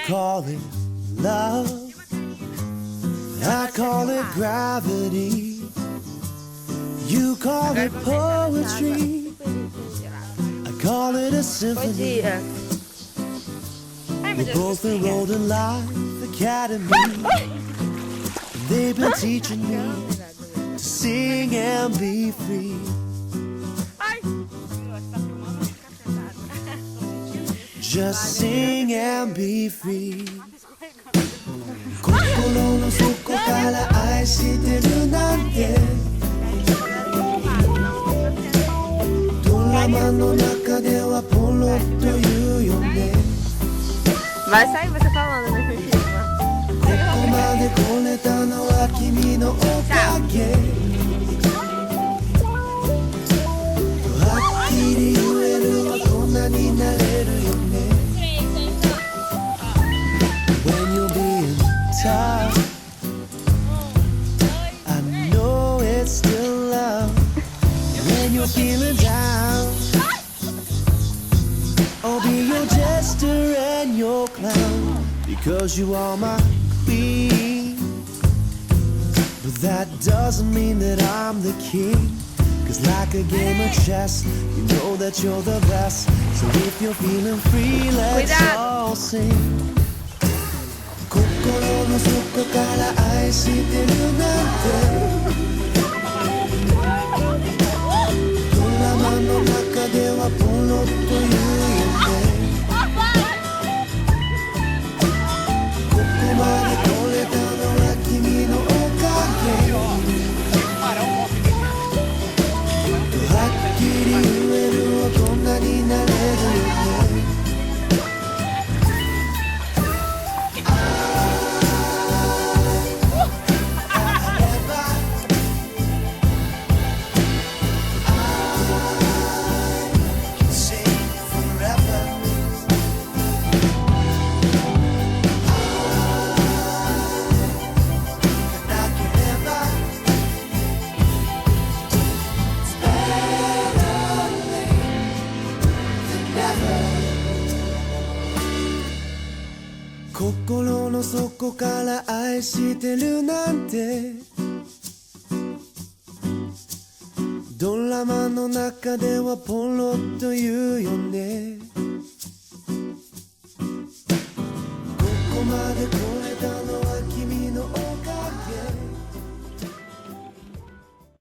call it love, I call it gravity, you call it poetry, I call it a symphony. We're both enrolled in Life Academy. They've been teaching me to sing and be free. Just sing and be free. 心の底から愛してるなんてドラマの中ではポロッと言うよね Vai sair você falando nesse filme. ここまで来れたのは君のおかげはっきり言える大人になれるよね When you're being tough I know it's still love When you're feeling down I'll be your jester and your clown Because you are my queen But that doesn't mean that I'm the king Cause like a game of chess You know that you're the best So if you're feeling free let's all sing 心の底から愛してるなんてドラマの中ではポロッと言うよねここまで来れたのは君のおかげはっきり言える大人になれるよね心の底から愛してるなんてドラマの中ではポロッと言うよねここまで来れたのは